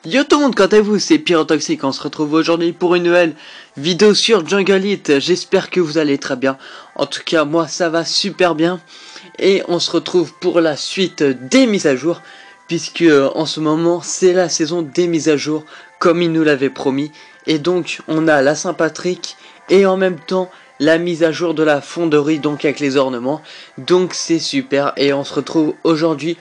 Yo tout le monde, quant à vous, c'est Pyrotoxique, on se retrouve aujourd'hui pour une nouvelle vidéo sur Jungle Hit. J'espère que vous allez très bien, en tout cas moi ça va super bien. Et on se retrouve pour la suite des mises à jour, puisque en ce moment c'est la saison des mises à jour, comme il nous l'avait promis. Et donc on a la Saint-Patrick et en même temps la mise à jour de la fonderie, donc avec les ornements. Donc c'est super et on se retrouve aujourd'hui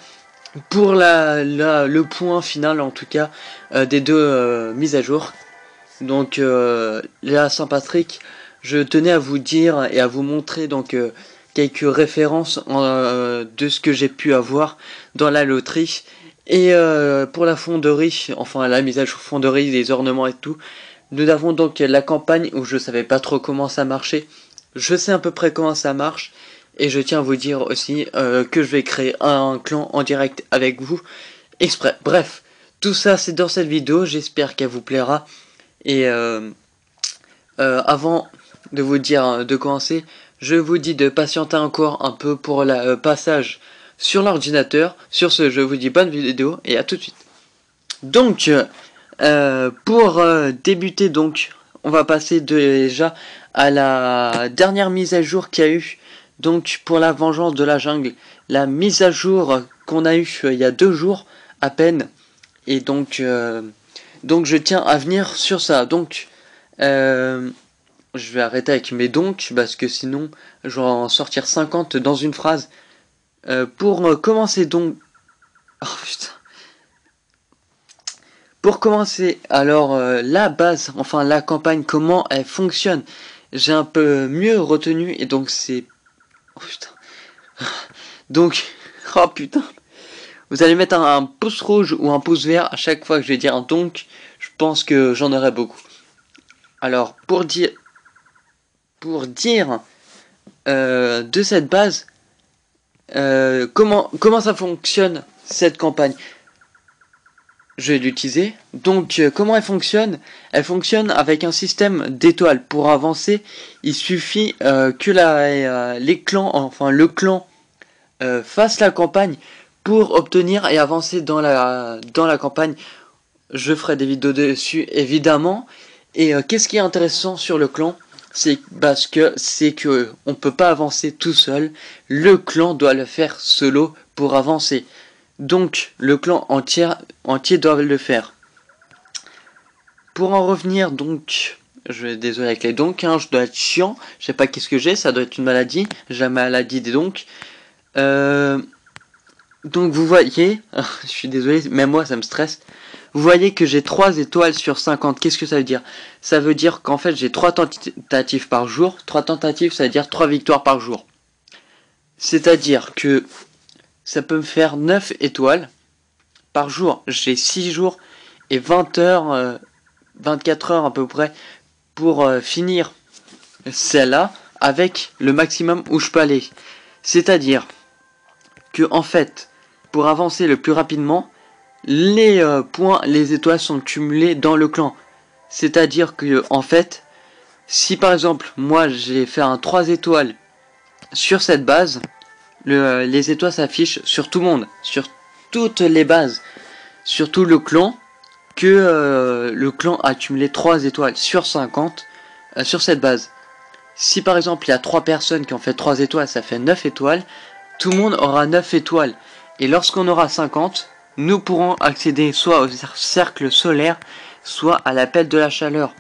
pour le point final en tout cas des deux mises à jour. Donc la Saint-Patrick, je tenais à vous dire et à vous montrer donc quelques références de ce que j'ai pu avoir dans la loterie. Et pour la fonderie, enfin la mise à jour fonderie, les ornements et tout, nous avons donc la campagne où je savais pas trop comment ça marchait. Je sais à peu près comment ça marche. Et je tiens à vous dire aussi que je vais créer un clan en direct avec vous exprès. Bref, tout ça c'est dans cette vidéo, j'espère qu'elle vous plaira. Et avant de vous dire de commencer, je vous dis de patienter encore un peu pour le passage sur l'ordinateur. Sur ce, je vous dis bonne vidéo et à tout de suite. Donc, pour débuter, donc, on va passer déjà à la dernière mise à jour qu'il y a eu. Donc, pour la vengeance de la jungle, la mise à jour qu'on a eue il y a 2 jours à peine. Et donc je tiens à venir sur ça. Donc, je vais arrêter avec mes donc, parce que sinon, je vais en sortir 50 dans une phrase. Pour commencer donc... Oh putain. Pour commencer, alors la base, enfin la campagne, comment elle fonctionne, j'ai un peu mieux retenu et donc c'est... Oh putain. Donc, oh putain. Vous allez mettre un pouce rouge ou un pouce vert à chaque fois que je vais dire un donc, je pense que j'en aurai beaucoup. Alors, pour dire de cette base, comment ça fonctionne cette campagne, je vais l'utiliser. Donc comment elle fonctionne? Elle fonctionne avec un système d'étoiles. Pour avancer, il suffit que les clans, enfin le clan fasse la campagne pour obtenir et avancer dans la campagne. Je ferai des vidéos dessus évidemment. Et qu'est-ce qui est intéressant sur le clan? C'est que on peut pas avancer tout seul. Le clan doit le faire solo pour avancer. Donc le clan entier doit le faire. Pour en revenir donc, désolé avec les donc, hein, je dois être chiant. Je sais pas qu'est-ce que j'ai, ça doit être une maladie. J'ai la maladie des donc. Donc vous voyez, je suis désolé, même moi ça me stresse. Vous voyez que j'ai 3 étoiles sur 50. Qu'est-ce que ça veut dire? Ça veut dire qu'en fait j'ai 3 tentatives par jour. 3 tentatives, ça veut dire 3 victoires par jour. C'est-à-dire que ça peut me faire 9 étoiles par jour. J'ai 6 jours et 20 heures, 24 heures à peu près pour finir celle-là avec le maximum où je peux aller. C'est-à-dire que en fait, pour avancer le plus rapidement, les points, les étoiles sont cumulées dans le clan. C'est-à-dire que en fait, si par exemple moi j'ai fait un 3 étoiles sur cette base, les étoiles s'affichent sur tout le monde, sur toutes les bases, sur tout le clan, que le clan a cumulé 3 étoiles sur 50 sur cette base. Si par exemple il y a 3 personnes qui ont fait 3 étoiles, ça fait 9 étoiles, tout le monde aura 9 étoiles. Et lorsqu'on aura 50, nous pourrons accéder soit au cercle solaire, soit à l'appel de la chaleur.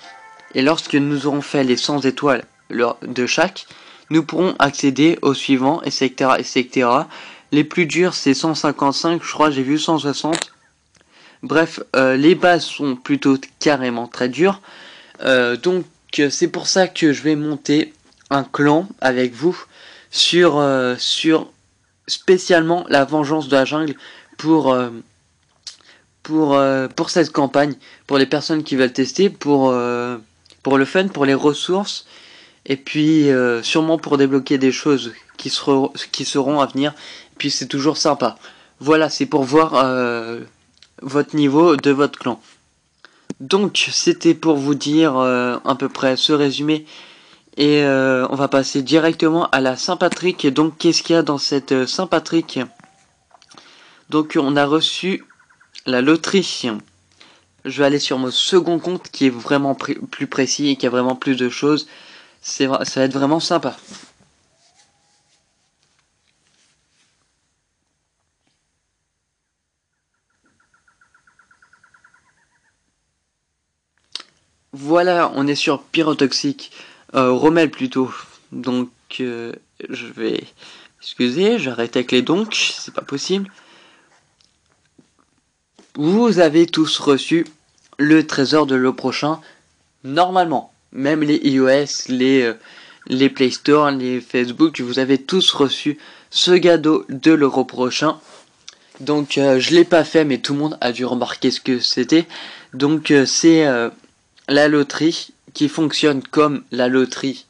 Et lorsque nous aurons fait les 100 étoiles de chaque, nous pourrons accéder au suivant, etc., etc. Les plus durs, c'est 155, je crois, j'ai vu 160. Bref, les bases sont plutôt carrément très dures. Donc, c'est pour ça que je vais monter un clan avec vous sur spécialement la vengeance de la jungle pour cette campagne, pour les personnes qui veulent tester, pour le fun, pour les ressources, et puis sûrement pour débloquer des choses qui seront à venir. Et puis c'est toujours sympa. Voilà, c'est pour voir votre niveau de votre clan. Donc c'était pour vous dire à peu près ce résumé. Et on va passer directement à la Saint-Patrick. Donc qu'est-ce qu'il y a dans cette Saint-Patrick? Donc on a reçu la loterie Je vais aller sur mon second compte qui est vraiment plus précis et qui a vraiment plus de choses. Ça va être vraiment sympa. Voilà, on est sur Pyrotoxique. Rommel plutôt. Donc, je vais... Excusez, j'arrête avec les donc, c'est pas possible. Vous avez tous reçu le trésor de l'eau prochain, normalement. Même les iOS, les Play Store, les Facebook, vous avez tous reçu ce cadeau de l'euro prochain. Donc je l'ai pas fait, mais tout le monde a dû remarquer ce que c'était. Donc c'est la loterie qui fonctionne comme la loterie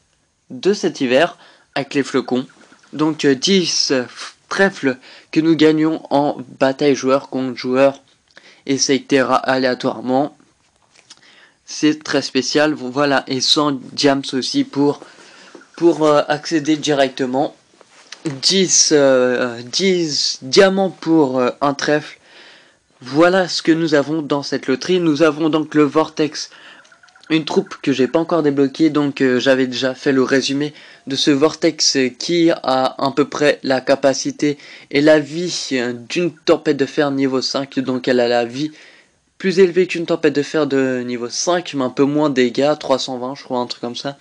de cet hiver avec les flocons. Donc 10 trèfles que nous gagnons en bataille joueur contre joueur, etc. aléatoirement. C'est très spécial, voilà, et 100 diams aussi pour accéder directement. 10 diamants pour un trèfle. Voilà ce que nous avons dans cette loterie. Nous avons donc le Vortex, une troupe que j'ai pas encore débloquée, donc j'avais déjà fait le résumé de ce Vortex qui a à peu près la capacité et la vie d'une tempête de fer niveau 5, donc elle a la vie plus élevée qu'une tempête de fer de niveau 5, mais un peu moins de dégâts, 320 je crois, un truc comme ça.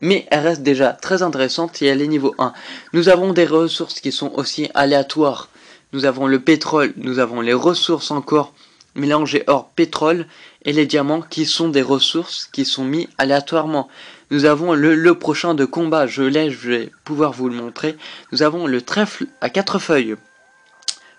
Mais elle reste déjà très intéressante et elle est niveau 1. Nous avons des ressources qui sont aussi aléatoires. Nous avons le pétrole, nous avons les ressources encore mélangées hors pétrole et les diamants qui sont des ressources qui sont mis aléatoirement. Nous avons le prochain de combat, je vais pouvoir vous le montrer. Nous avons le trèfle à 4 feuilles.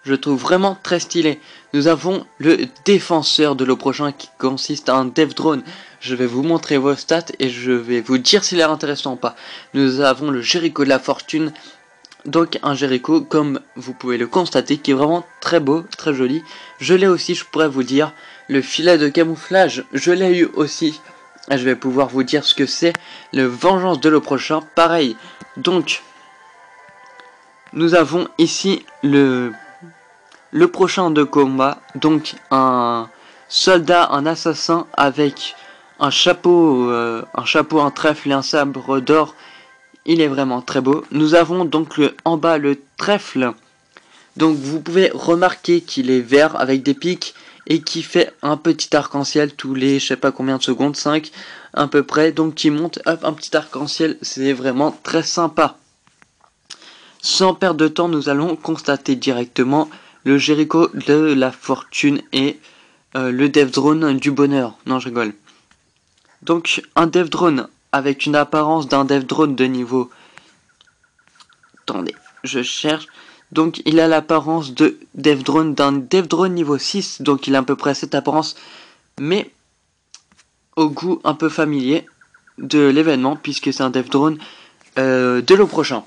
Je trouve vraiment très stylé. Nous avons le défenseur de l'eau prochain qui consiste à un dev drone. Je vais vous montrer vos stats et je vais vous dire s'il est intéressant ou pas. Nous avons le Jericho de la fortune. Donc un Jericho, comme vous pouvez le constater, qui est vraiment très beau, très joli. Je l'ai aussi, je pourrais vous dire. Le filet de camouflage, je l'ai eu aussi. Et je vais pouvoir vous dire ce que c'est. Le vengeance de l'eau prochain, pareil. Donc, nous avons ici le prochain de combat, donc un soldat, un assassin avec un chapeau, un trèfle et un sabre d'or. Il est vraiment très beau. Nous avons donc en bas le trèfle. Donc vous pouvez remarquer qu'il est vert avec des pics et qui fait un petit arc-en-ciel tous les je sais pas combien de secondes, 5 à peu près. Donc qui monte, hop, un petit arc-en-ciel, c'est vraiment très sympa. Sans perdre de temps, nous allons constater directement le Jericho de la fortune et le Dev Drone du bonheur. Non, je rigole. Donc, un Dev Drone avec une apparence d'un Dev Drone de niveau... Attendez, je cherche. Donc, il a l'apparence de Dev Drone d'un Dev Drone niveau 6. Donc, il a à peu près cette apparence, mais au goût un peu familier de l'événement, puisque c'est un Dev Drone de l'eau prochain.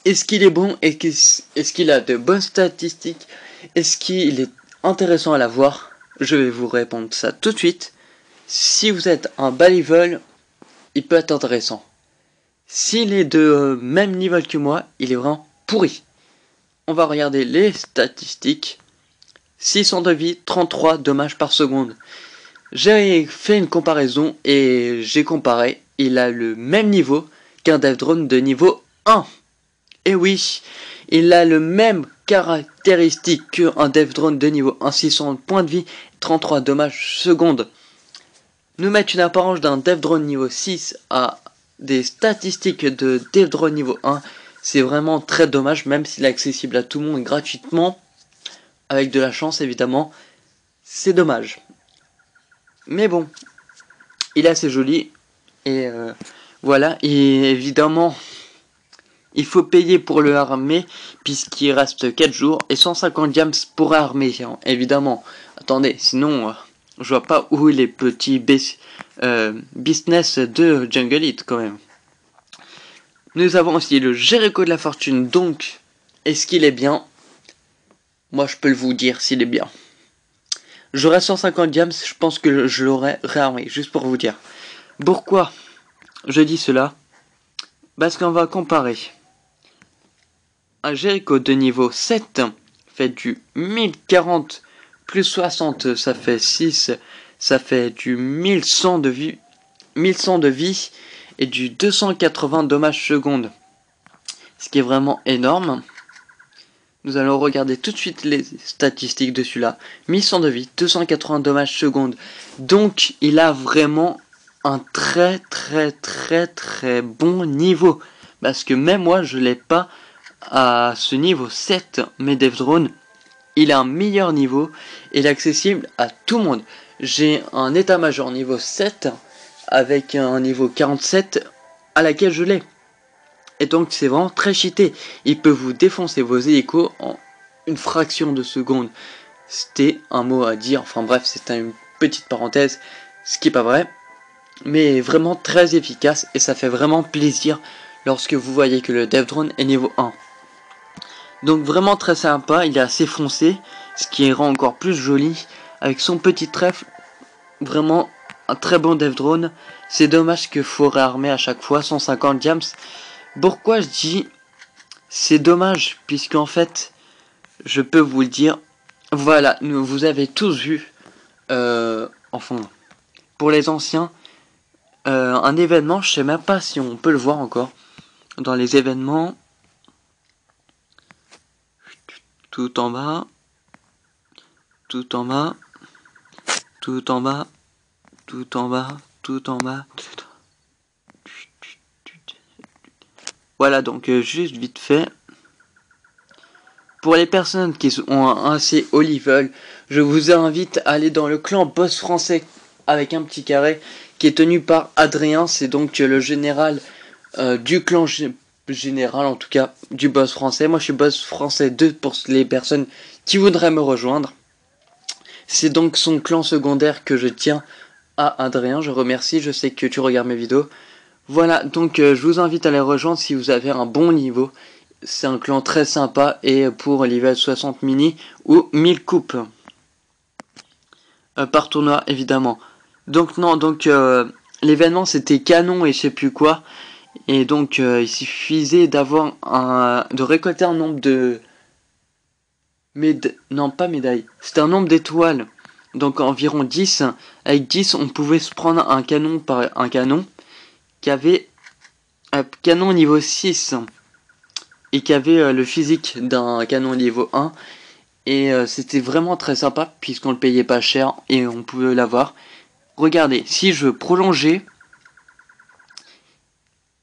Est-ce qu'il est bon? Est-ce qu'il a de bonnes statistiques? Est-ce qu'il est intéressant à la voir? Je vais vous répondre ça tout de suite. Si vous êtes un bas level, il peut être intéressant. S'il est de même niveau que moi, il est vraiment pourri. On va regarder les statistiques. 600 de vie, 33 dommages par seconde. J'ai fait une comparaison et j'ai comparé. Il a le même niveau qu'un Dev Drone de niveau 1. Et oui, il a le même caractéristique qu'un Dev Drone de niveau 1, 600 points de vie, 33 dommages secondes. Nous mettre une apparence d'un Dev Drone niveau 6 à des statistiques de Dev Drone niveau 1, c'est vraiment très dommage, même s'il est accessible à tout le monde gratuitement, avec de la chance évidemment, c'est dommage. Mais bon, il est assez joli, et voilà, et évidemment... Il faut payer pour le armer, puisqu'il reste 4 jours, et 150 diams pour armer, évidemment. Attendez, sinon, je vois pas où est les petits business de Jungle It, quand même. Nous avons aussi le Jericho de la fortune, donc, est-ce qu'il est bien? Moi, je peux vous dire s'il est bien. J'aurais 150 diams, je pense que je l'aurais réarmé, juste pour vous dire. Pourquoi je dis cela? Parce qu'on va comparer. Un Jericho de niveau 7 fait du 1040 plus 60, ça fait 6, ça fait du 1100 de vie, 1100 de vie et du 280 dommages secondes. Ce qui est vraiment énorme. Nous allons regarder tout de suite les statistiques de celui-là. 1100 de vie, 280 dommages secondes. Donc il a vraiment un très bon niveau. Parce que même moi je l'ai pas à ce niveau 7. Mais Dev Drone, il a un meilleur niveau. Et il est accessible à tout le monde. J'ai un état-major niveau 7 avec un niveau 47 à laquelle je l'ai. Et donc c'est vraiment très cheaté. Il peut vous défoncer vos hélicos en une fraction de seconde. C'était un mot à dire. Enfin bref, c'était une petite parenthèse. Ce qui est pas vrai. Mais vraiment très efficace. Et ça fait vraiment plaisir lorsque vous voyez que le Dev Drone est niveau 1. Donc vraiment très sympa. Il est assez foncé. Ce qui rend encore plus joli. Avec son petit trèfle. Vraiment un très bon Dev Drone. C'est dommage qu'il faut réarmer à chaque fois. 150 diams. Pourquoi je dis c'est dommage, puisqu'en fait, je peux vous le dire, voilà, vous avez tous vu, enfin, pour les anciens, un événement, je sais même pas si on peut le voir encore, dans les événements, tout en bas, tout en bas, tout en bas, tout en bas, tout en bas, voilà, donc juste vite fait. Pour les personnes qui ont un assez haut level, je vous invite à aller dans le clan boss français avec un petit carré qui est tenu par Adrien. C'est donc le général du clan général, en tout cas du boss français. Moi je suis boss français 2 pour les personnes qui voudraient me rejoindre. C'est donc son clan secondaire que je tiens à Adrien. Je remercie, je sais que tu regardes mes vidéos. Voilà, donc je vous invite à les rejoindre si vous avez un bon niveau. C'est un clan très sympa et pour level 60 mini ou 1000 coupes. Par tournoi évidemment. Donc non, donc l'événement c'était canon et je sais plus quoi. Et donc il suffisait d'avoir de récolter un nombre de... Non, pas médailles. C'était un nombre d'étoiles. Donc environ 10. Avec 10 on pouvait se prendre un canon par un canon. Qui avait un canon niveau 6 et qui avait le physique d'un canon niveau 1 et c'était vraiment très sympa puisqu'on le payait pas cher et on pouvait l'avoir. Regardez, si je prolongeais,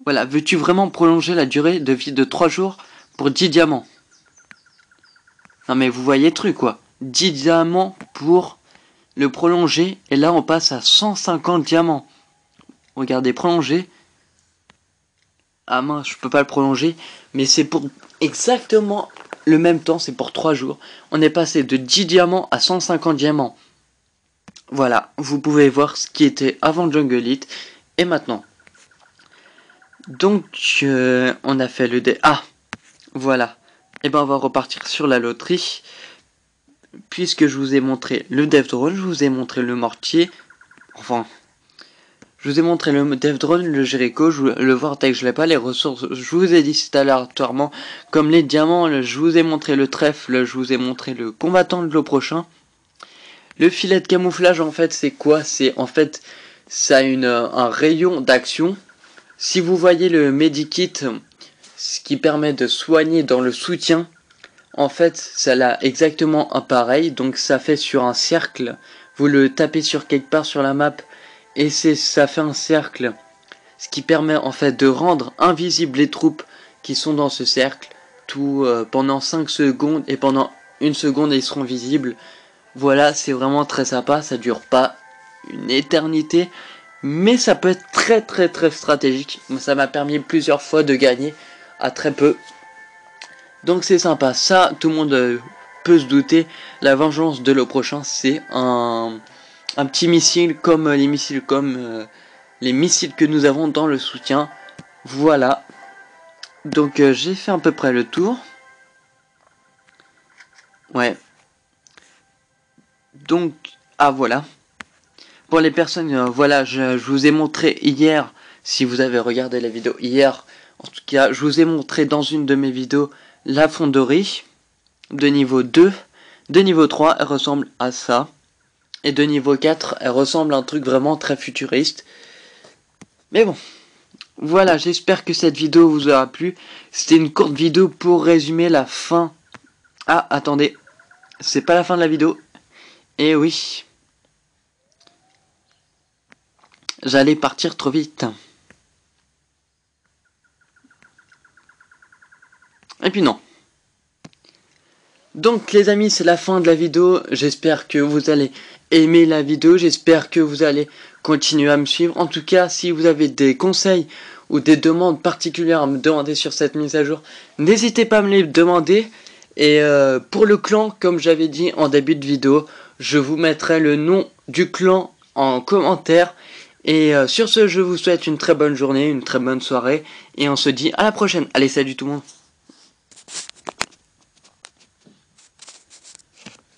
voilà, veux-tu vraiment prolonger la durée de vie de 3 jours pour 10 diamants? Non mais vous voyez le truc quoi, 10 diamants pour le prolonger et là on passe à 150 diamants. Regardez, prolonger. Ah mince, je peux pas le prolonger. Mais c'est pour exactement le même temps, c'est pour 3 jours. On est passé de 10 diamants à 150 diamants. Voilà, vous pouvez voir ce qui était avant Jungle Elite et maintenant. Donc, on a fait le dé. Ah, voilà. Et ben on va repartir sur la loterie. Puisque je vous ai montré le Dev Drone, je vous ai montré le mortier. Enfin... Je vous ai montré le Dev Drone, le Jericho, le Vortex, je l'ai pas, les ressources, je vous ai dit c'est aléatoirement, comme les diamants, je vous ai montré le trèfle, je vous ai montré le combattant de l'eau prochain. Le filet de camouflage, en fait, c'est quoi? C'est, en fait, ça a un rayon d'action. Si vous voyez le Medikit, ce qui permet de soigner dans le soutien, en fait, ça a exactement un pareil, donc ça fait sur un cercle, vous le tapez sur quelque part sur la map, et ça fait un cercle, ce qui permet en fait de rendre invisibles les troupes qui sont dans ce cercle, tout pendant 5 secondes, et pendant 1 seconde ils seront visibles. Voilà, c'est vraiment très sympa, ça dure pas une éternité, mais ça peut être très stratégique. Ça m'a permis plusieurs fois de gagner à très peu. Donc c'est sympa, ça tout le monde peut se douter, la vengeance de l'eau prochain c'est un petit missile comme les missiles que nous avons dans le soutien. Voilà. Donc j'ai fait à peu près le tour. Ouais. Donc, ah voilà. Pour les personnes, voilà, je vous ai montré hier, si vous avez regardé la vidéo hier, en tout cas, je vous ai montré dans une de mes vidéos la fonderie de niveau 2. De niveau 3, elle ressemble à ça. Et de niveau 4, elle ressemble à un truc vraiment très futuriste. Mais bon, voilà, j'espère que cette vidéo vous aura plu. C'était une courte vidéo pour résumer la fin. Ah, attendez, c'est pas la fin de la vidéo. Eh oui, j'allais partir trop vite. Et puis non. Donc les amis, c'est la fin de la vidéo. J'espère que vous allez aimer la vidéo. J'espère que vous allez continuer à me suivre. En tout cas, si vous avez des conseils ou des demandes particulières à me demander sur cette mise à jour, n'hésitez pas à me les demander. Et pour le clan, comme j'avais dit en début de vidéo, je vous mettrai le nom du clan en commentaire. Et sur ce, je vous souhaite une très bonne journée, une très bonne soirée. Et on se dit à la prochaine. Allez, salut tout le monde.